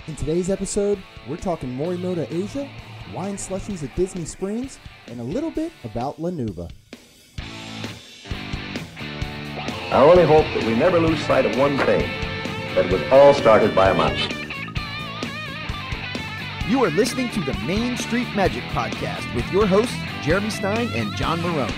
In today's episode, we're talking Morimoto Asia, WIne Slushies at Disney Springs, and a little bit about Nouba. I only hope that we never lose sight of one thing, that it was all started by a mouse. You are listening to the Main Street Magic Podcast with your hosts, Jeremy Stein and John Marone.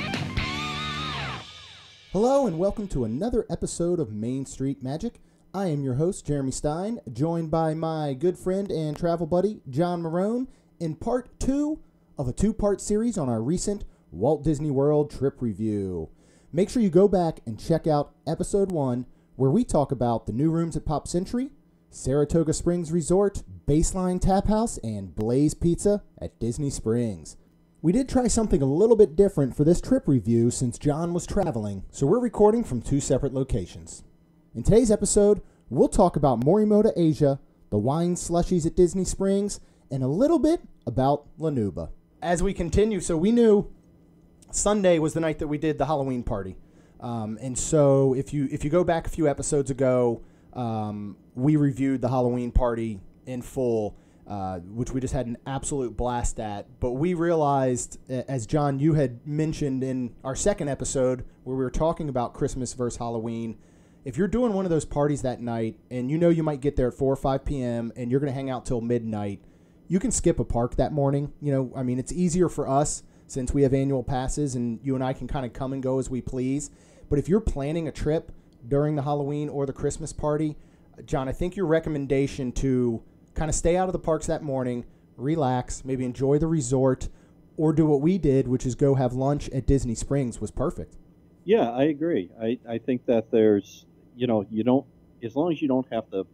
Hello and welcome to another episode of Main Street Magic. I am your host, Jeremy Stein, joined by my good friend and travel buddy, John Marone, in part 2 of a 2-part series on our recent Walt Disney World trip review. Make sure you go back and check out episode 1, where we talk about the new rooms at Pop Century, Saratoga Springs Resort, Baseline Tap House, and Blaze Pizza at Disney Springs. We did try something a little bit different for this trip review since John was traveling, so we're recording from 2 separate locations. In today's episode, we'll talk about Morimoto Asia, the WIne Slushies at Disney Springs, and a little bit about Nouba. As we continue, so we knew Sunday was the night that we did the Halloween party. And so if you go back a few episodes ago, we reviewed the Halloween party in full, which we just had an absolute blast at. But we realized, as John, you had mentioned in our second episode where we were talking about Christmas versus Halloween, if you're doing one of those parties that night and you know you might get there at 4 or 5 p.m. and you're going to hang out till midnight, you can skip a park that morning. It's easier for us since we have annual passes and you and I can kind of come and go as we please. But if you're planning a trip during the Halloween or the Christmas party, John, I think your recommendation to kind of stay out of the parks that morning, relax, maybe enjoy the resort, or do what we did, which is go have lunch at Disney Springs, was perfect. Yeah, I agree. I think that there's, you don't, as long as you don't have to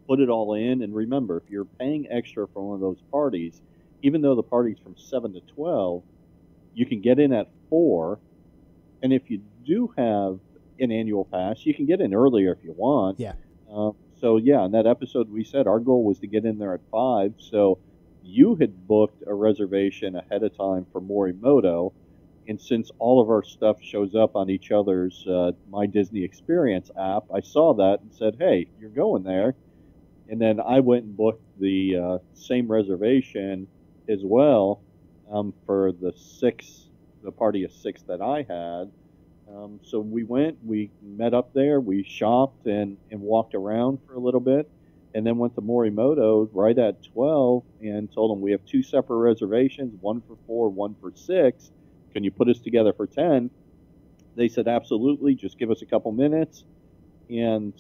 put it all in, and remember, if you're paying extra for one of those parties, even though the party's from 7 to 12, you can get in at 4, and if you do have an annual pass, you can get in earlier if you want. Yeah. In that episode we said our goal was to get in there at 5, so you had booked a reservation ahead of time for Morimoto, and since all of our stuff shows up on each other's My Disney Experience app, I saw that and said, hey, you're going there. And then I went and booked the same reservation as well for the party of 6 that I had. So we went, we met up there, we shopped and walked around for a little bit, and then went to Morimoto right at 12 and told them we have 2 separate reservations, one for 4, one for 6. Can you put us together for 10? They said, absolutely, just give us a couple minutes. And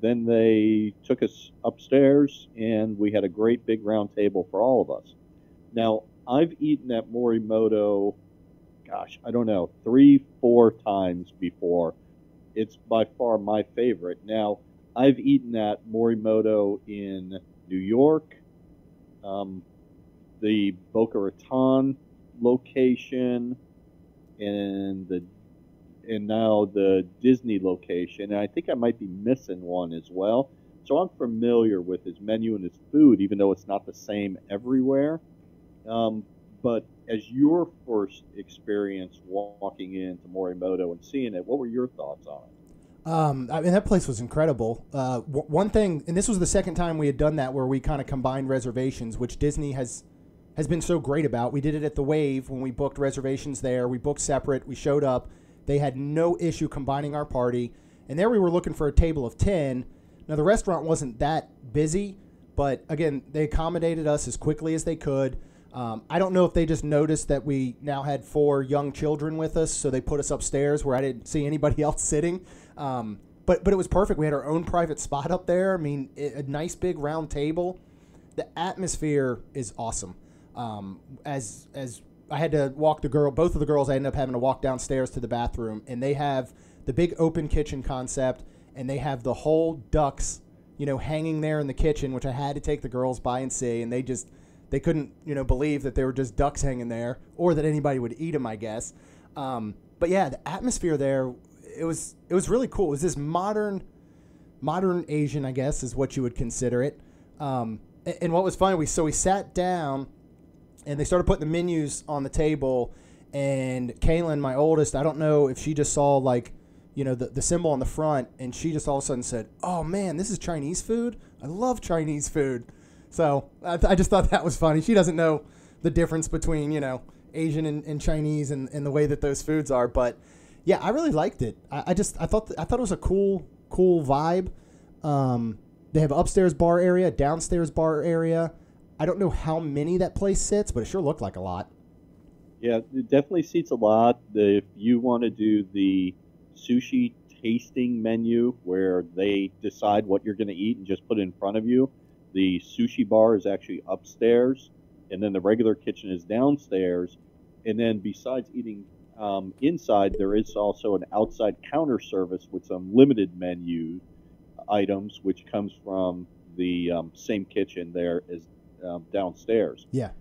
then they took us upstairs, and we had a great big round table for all of us. Now, I've eaten at Morimoto, 3-4 times before. It's by far my favorite. Now, I've eaten at Morimoto in New York, the Boca Raton location, and now the Disney location, and I think I might be missing one as well. So I'm familiar with his menu and his food, even though it's not the same everywhere. But as your first experience walking into Morimoto and seeing it, what were your thoughts on it? That place was incredible. One thing, and this was the second time we had done that, where we kind of combined reservations, which Disney has been so great about. We did it at the Wave when we booked reservations there. We booked separate. We showed up. They had no issue combining our party. And there we were looking for a table of 10. Now, the restaurant wasn't that busy, but, again, they accommodated us as quickly as they could. I don't know if they just noticed that we now had 4 young children with us, so they put us upstairs where I didn't see anybody else sitting. But it was perfect. We had our own private spot up there. I mean, a nice big round table. The atmosphere is awesome. As I had to walk both of the girls, I ended up having to walk downstairs to the bathroom, and they have the big open kitchen concept, and they have the whole ducks, hanging there in the kitchen, which I had to take the girls by and see, and they couldn't, believe that they were just ducks hanging there, or that anybody would eat them, I guess. But yeah, the atmosphere there, it was really cool. It was this modern Asian, I guess, is what you would consider it. And what was funny, we sat down, and they started putting the menus on the table, and Kaylin, my oldest, I don't know if she just saw, the symbol on the front, and she just all of a sudden said, oh, man, this is Chinese food? I love Chinese food. So I just thought that was funny. She doesn't know the difference between, Asian and Chinese and the way that those foods are. But yeah, I really liked it. I thought it was a cool vibe. They have upstairs bar area, downstairs bar area. I don't know how many that place sits, but it sure looked like a lot. Yeah, it definitely seats a lot. If you want to do the sushi tasting menu where they decide what you're going to eat and just put it in front of you, the sushi bar is actually upstairs, and then the regular kitchen is downstairs. And then besides eating inside, there is also an outside counter service with some limited menu items, which comes from the same kitchen there as downstairs. Yeah.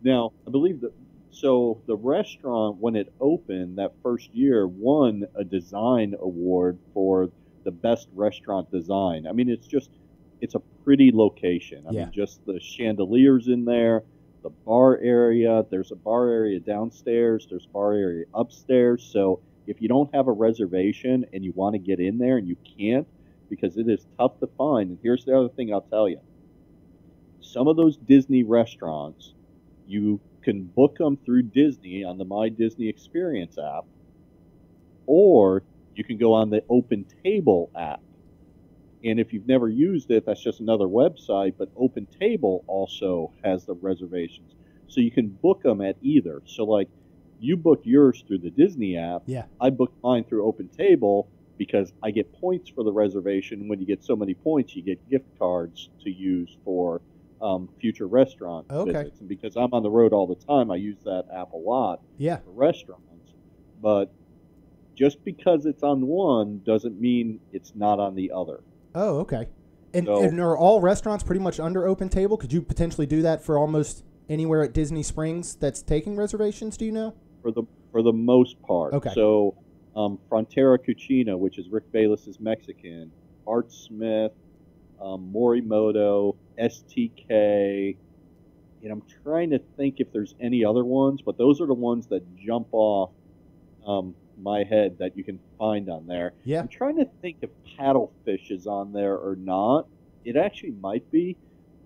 Now, I believe that, so the restaurant, when it opened that first year, won a design award for the best restaurant design. I mean, it's a pretty location. I mean, just the chandeliers in there, the bar area, there's a bar area downstairs, there's a bar area upstairs. So if you don't have a reservation and you want to get in there and you can't, because it is tough to find, and here's the other thing I'll tell you. Some of those Disney restaurants, you can book them through Disney on the My Disney Experience app, or you can go on the Open Table app. And if you've never used it, that's just another website, but Open Table also has the reservations. So you can book them at either. So like you book yours through the Disney app. Yeah. I booked mine through Open Table because I get points for the reservation. When you get so many points, you get gift cards to use for future restaurant visits. And because I'm on the road all the time, I use that app a lot for restaurants. But just because it's on one doesn't mean it's not on the other. Oh, okay. And are all restaurants pretty much under Open Table? Could you potentially do that for almost anywhere at Disney Springs that's taking reservations, do you know? For the most part. Okay. So Frontera Cucina, which is Rick Bayless's Mexican, Art Smith, Morimoto, STK, and I'm trying to think if there's any other ones, but those are the ones that jump off my head that you can find on there. Yeah. I'm trying to think if Paddlefish is on there or not. It actually might be,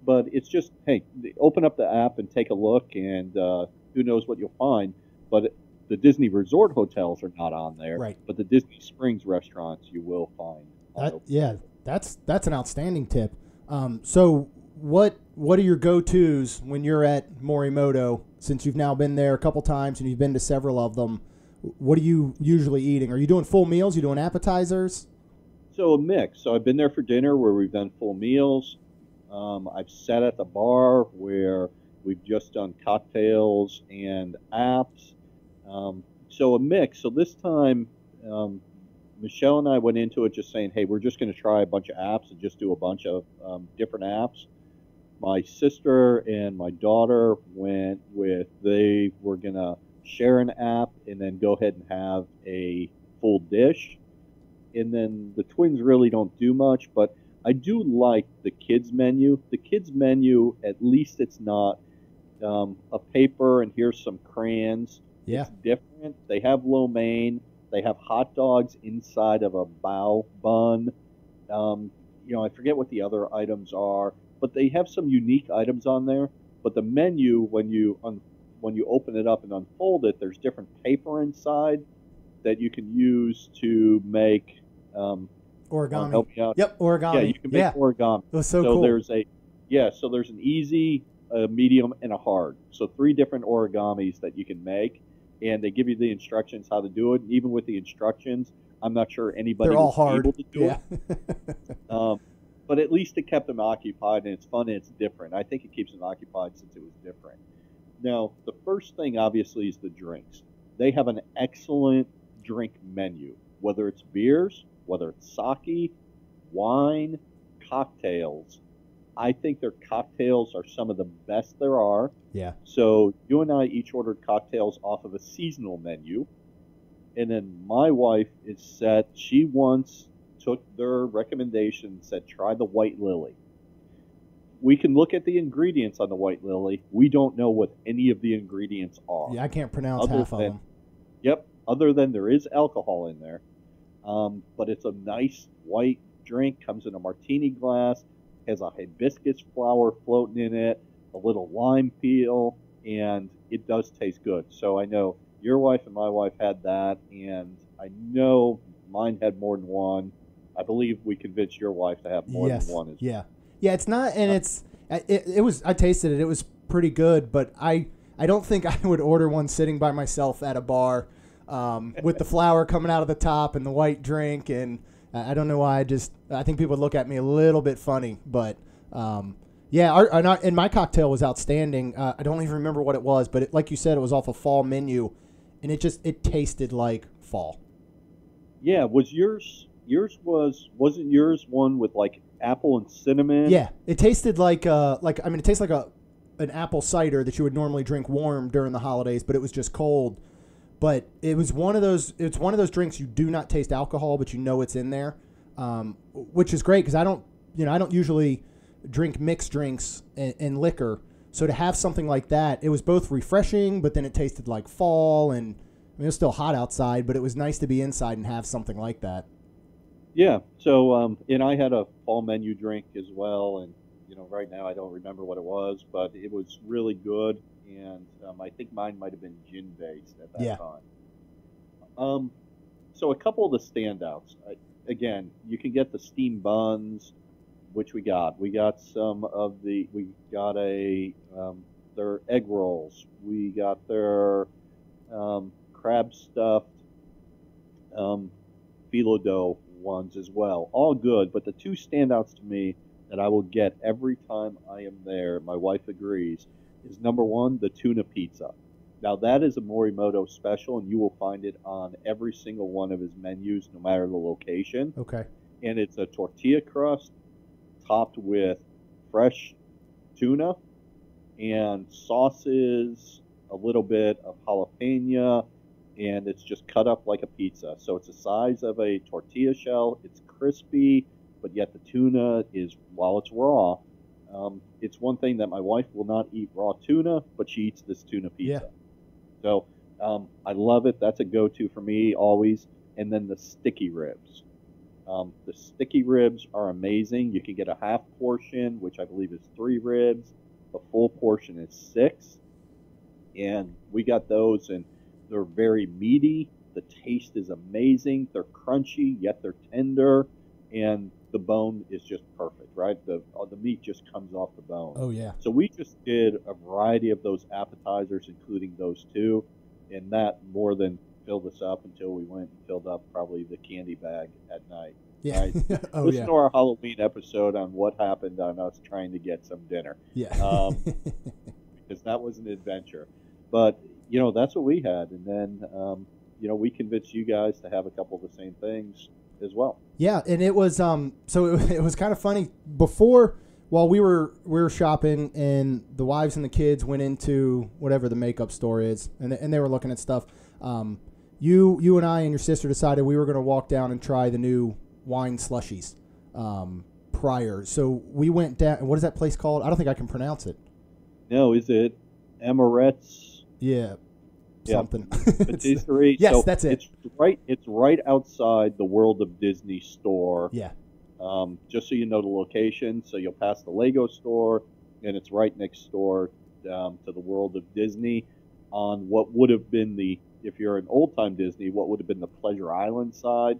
but it's just, hey, open up the app and take a look, and who knows what you'll find. But the Disney Resort hotels are not on there. Right. But the Disney Springs restaurants you will find. That's an outstanding tip. So what are your go-tos when you're at Morimoto, since you've now been there a couple times and you've been to several of them? What are you usually eating? Are you doing full meals? You doing appetizers? So a mix. So I've been there for dinner where we've done full meals. I've sat at the bar where we've just done cocktails and apps. So a mix. So this time, Michelle and I went into it just saying, hey, we're just going to try a bunch of apps and just do a bunch of different apps. My sister and my daughter went with, they were going to share an app and then go ahead and have a full dish. And then the twins really don't do much, but I do like the kids menu. The kids menu, at least it's not a paper and here's some crayons. Yeah. It's different. They have lo mein. They have hot dogs inside of a bao bun. I forget what the other items are, but they have some unique items on there. But the menu, when you open it up and unfold it, there's different paper inside that you can use to make origami. Help me out. Yep, origami. Yeah, you can make origami. It was so cool. There's an easy, a medium, and a hard. So 3 different origamis that you can make, and they give you the instructions how to do it. And even with the instructions, I'm not sure anybody They're all was hard. able to do it. But at least it kept them occupied, and it's fun and it's different. I think it keeps them occupied since it was different. Now, the first thing, obviously, is the drinks. They have an excellent drink menu, whether it's beers, whether it's sake, wine, cocktails. I think their cocktails are some of the best there are. Yeah. So you and I each ordered cocktails off of a seasonal menu. And then my wife is set. She once took their recommendation and said, try the White Lily. We can look at the ingredients on the White Lily. We don't know what any of the ingredients are. Yeah, I can't pronounce half of them. Yep, other than there is alcohol in there. But it's a nice white drink, comes in a martini glass. has a hibiscus flower floating in it, a little lime peel, and it does taste good. So I know your wife and my wife had that, and I know mine had more than one. I believe we convinced your wife to have more than one as well. Yeah, it's not, and it was, I tasted it. It was pretty good, but I don't think I would order one sitting by myself at a bar with the flower coming out of the top and the white drink, and I don't know why. I think people would look at me a little bit funny, but and my cocktail was outstanding. I don't even remember what it was, but like you said, it was off a fall menu, and it tasted like fall. Yeah, wasn't yours one with like apple and cinnamon? Yeah, it tasted like it tastes like an apple cider that you would normally drink warm during the holidays, but it was just cold. But it was one of those drinks you do not taste alcohol, but you know it's in there, which is great because I don't usually drink mixed drinks and liquor. So to have something like that, it was both refreshing, but then it tasted like fall, and it was still hot outside, but it was nice to be inside and have something like that. Yeah. So, and I had a fall menu drink as well, and right now I don't remember what it was, but it was really good, and I think mine might have been gin based at that time. So a couple of the standouts. Again, you can get the steamed buns, which we got. We got their egg rolls. We got their crab stuffed phyllo dough ones as well. All good, but the two standouts to me that I will get every time I am there, my wife agrees, is number one, the tuna pizza. Now that is a Morimoto special, and you will find it on every single one of his menus, no matter the location. Okay. And it's a tortilla crust topped with fresh tuna and sauces, a little bit of jalapeno, and it's just cut up like a pizza. So it's the size of a tortilla shell. It's crispy, but yet the tuna is, while it's raw, it's one thing that my wife will not eat raw tuna, but she eats this tuna pizza. Yeah. So I love it. That's a go-to for me always. And then the sticky ribs. The sticky ribs are amazing. You can get a half portion, which I believe is 3 ribs. A full portion is 6. And we got those, and they're very meaty. The taste is amazing. They're crunchy, yet they're tender. And the bone is just perfect, right? The meat just comes off the bone. Oh, yeah. So we just did a variety of those appetizers, including those two, and that more than filled us up until we went and filled up probably the candy bag at night. Yeah. Right? Listen to our Halloween episode on what happened on us trying to get some dinner. Yeah. Because that was an adventure. But, that's what we had. And then, we convinced you guys to have a couple of the same things as well. Yeah, and it was it was kind of funny. Before, while we were shopping, and the wives and the kids went into whatever the makeup store is, and they were looking at stuff. You and I and your sister decided we were going to walk down and try the new WIne Slushies prior. So we went down. What is that place called? I don't think I can pronounce it. No, is it Emirates? Yeah. Something. Patisserie. Yes, so that's it. It's right outside the World of Disney store. Yeah. Just so you know the location, so you'll pass the Lego store, and it's right next door to the World of Disney on what would have been if you're an old-time Disney, what would have been the Pleasure Island side.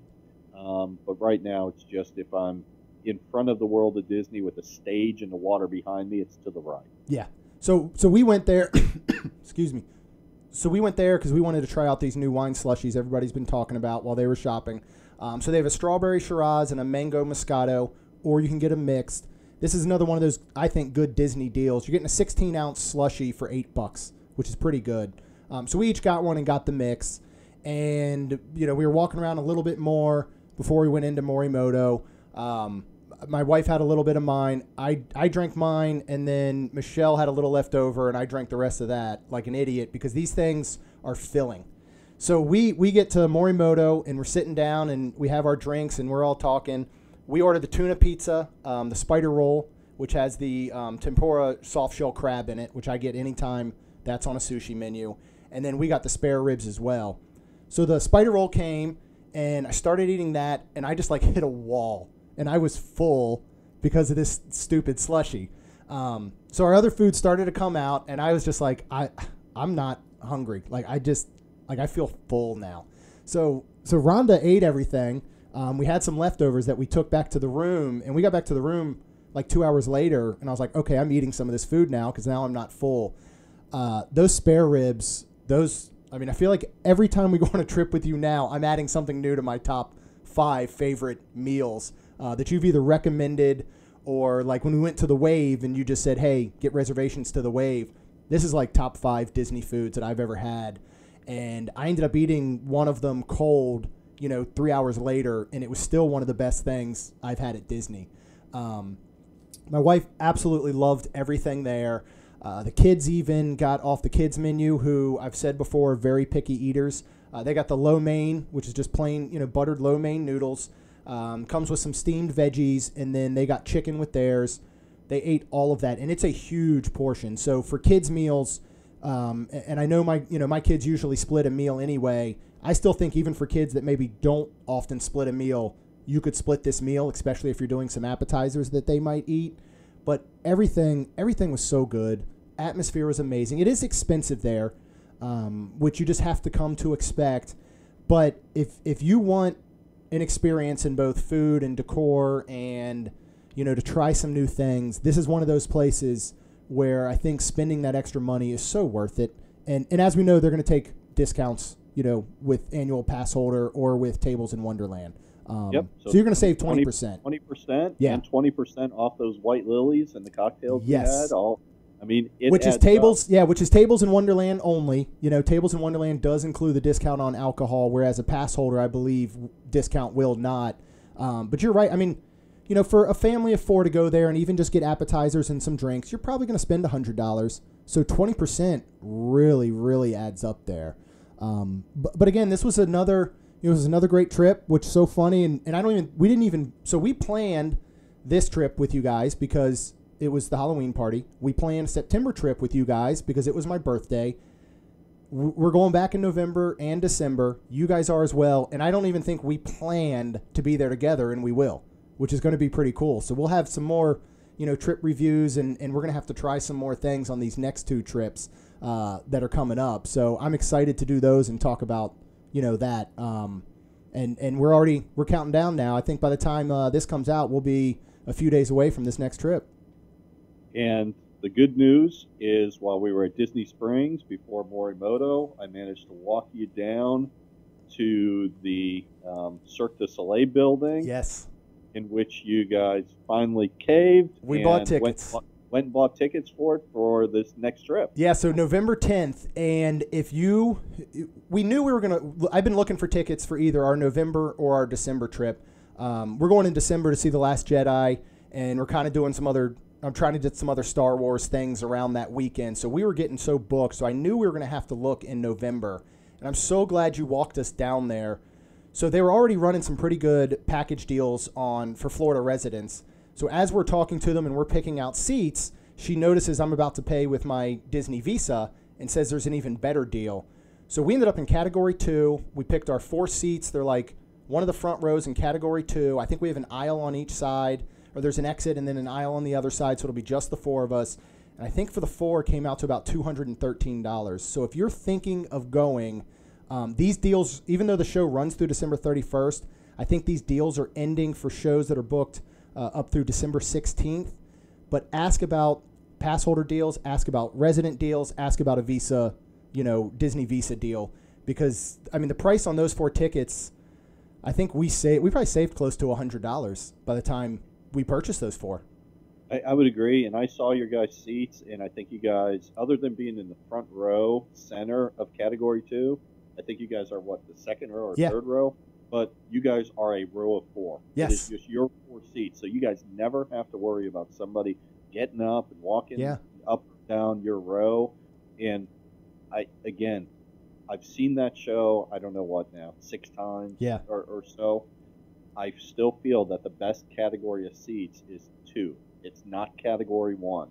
But right now it's just if I'm in front of the World of Disney with a stage and the water behind me, it's to the right. Yeah. So we went there. Excuse me. So we went there because we wanted to try out these new WIne Slushies everybody's been talking about while they were shopping. So they have a strawberry Shiraz and a mango Moscato, or you can get a mixed. This is another one of those, I think, good Disney deals. You're getting a 16-ounce slushie for $8, which is pretty good. So we each got one and got the mix. And, we were walking around a little bit more before we went into Morimoto. My wife had a little bit of mine. I drank mine, and then Michelle had a little left over, and I drank the rest of that like an idiot because these things are filling. So we get to Morimoto, and we're sitting down, and we have our drinks, and we're all talking. We ordered the tuna pizza, the spider roll, which has the tempura soft shell crab in it, which I get anytime that's on a sushi menu. And then we got the spare ribs as well. So the spider roll came, and I started eating that, and I just hit a wall. And I was full, because of this stupid slushie. So our other food started to come out, and I was just like, I'm not hungry. I feel full now. So Rhonda ate everything. We had some leftovers that we took back to the room, and we got back to the room like 2 hours later, and I was like, okay, I'm eating some of this food now because now I'm not full. Those spare ribs, I feel like every time we go on a trip with you now, I'm adding something new to my top 5 favorite meals that you've either recommended, or like when we went to the Wave and you just said, hey, get reservations to the Wave. This is like top 5 Disney foods that I've ever had. And I ended up eating one of them cold, 3 hours later, and it was still one of the best things I've had at Disney. My wife absolutely loved everything there. The kids even got off the kids menu, who I've said before are very picky eaters. They got the lo mein, which is just plain, buttered lo mein noodles. Comes with some steamed veggies, and then they got chicken with theirs. They ate all of that, and it's a huge portion. So for kids' meals, and I know my kids usually split a meal anyway. I still think even for kids that maybe don't often split a meal, you could split this meal, especially if you're doing some appetizers that they might eat. But everything was so good. Atmosphere was amazing. It is expensive there, which you just have to come to expect. But if you want an experience in both food and decor, and to try some new things, this is one of those places where I think spending that extra money is so worth it. And as we know, they're going to take discounts, with annual pass holder or with Tables in Wonderland. Yep. So you're going to save 20%. 20%, yeah, and 20% off those white lilies and the cocktails yes. we had. Which is Tables in Wonderland only. Tables in Wonderland does include the discount on alcohol, whereas a pass holder, I believe, discount will not. But you're right. For a family of 4 to go there and even just get appetizers and some drinks, you're probably going to spend $100. So 20% really, really adds up there. But again, this was another great trip, which is so funny. And so we planned this trip with you guys because it was the Halloween party. We planned a September trip with you guys because it was my birthday. We're going back in November and December. You guys are as well. And I don't even think we planned to be there together, and we will, which is going to be pretty cool. So we'll have some more, trip reviews, and we're going to have to try some more things on these next 2 trips that are coming up. So I'm excited to do those and talk about, that. And we're counting down now. I think by the time this comes out, we'll be a few days away from this next trip. And the good news is, while we were at Disney Springs before Morimoto, I managed to walk you down to the Cirque du Soleil building. Yes. In which you guys finally caved. We bought tickets. Went and bought tickets for it for this next trip. Yeah, so November 10th. And we knew we were going to, I've been looking for tickets for either our November or our December trip. We're going in December to see The Last Jedi, and we're kind of doing I'm trying to get some other Star Wars things around that weekend. So we were getting so booked. So I knew we were going to have to look in November. And I'm so glad you walked us down there. So they were already running some pretty good package deals for Florida residents. So as we're talking to them and we're picking out seats, she notices I'm about to pay with my Disney Visa and says there's an even better deal. So we ended up in Category 2. We picked our 4 seats. They're like one of the front rows in Category 2. I think we have an aisle on each side, or there's an exit and then an aisle on the other side, so it'll be just the 4 of us. And I think for the 4 it came out to about $213. So if you're thinking of going, these deals, even though the show runs through December 31st, I think these deals are ending for shows that are booked up through December 16th. But ask about pass holder deals, ask about resident deals, ask about a Visa, Disney Visa deal. Because, the price on those 4 tickets, I think we probably saved close to $100 by the time we purchased those 4. I would agree, and I saw your guys' seats, and I think you guys, other than being in the front row center of Category 2, I think you guys are, the second row or third row? But you guys are a row of 4. Yes. It is just your 4 seats, so you guys never have to worry about somebody getting up and walking up or down your row. And I've seen that show, I don't know what now, 6 times or so. I still feel that the best category of seats is 2. It's not Category 1.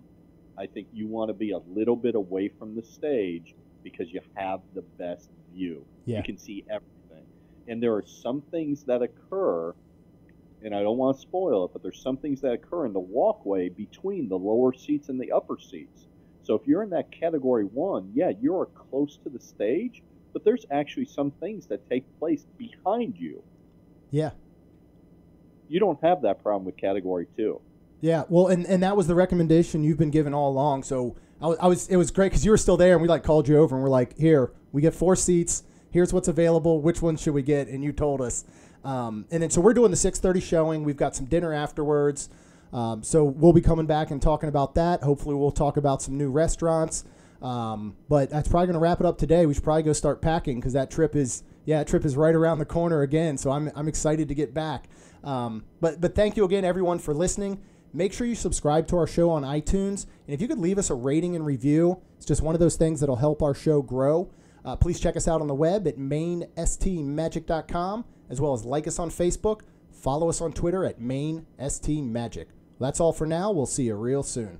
I think you want to be a little bit away from the stage because you have the best view. Yeah. You can see everything. And there are some things that occur and I don't want to spoil it, but there's some things that occur in the walkway between the lower seats and the upper seats. So if you're in that category 1, yeah, you're close to the stage, but there's actually some things that take place behind you. Yeah. You don't have that problem with category 2. Yeah, well, and that was the recommendation you've been given all along. So it was great because you were still there, and we like called you over, and we're like, here, we get 4 seats. Here's what's available. Which one should we get? And you told us. And then so we're doing the 6:30 showing. We've got some dinner afterwards. So we'll be coming back and talking about that. Hopefully we'll talk about some new restaurants. But that's probably going to wrap it up today. We should probably go start packing because that trip is right around the corner again. So I'm excited to get back. But thank you again, everyone, for listening. Make sure you subscribe to our show on iTunes. And if you could leave us a rating and review, it's just one of those things that'll help our show grow. Please check us out on the web at mainstmagic.com, as well as like us on Facebook. Follow us on Twitter at mainstmagic. That's all for now. We'll see you real soon.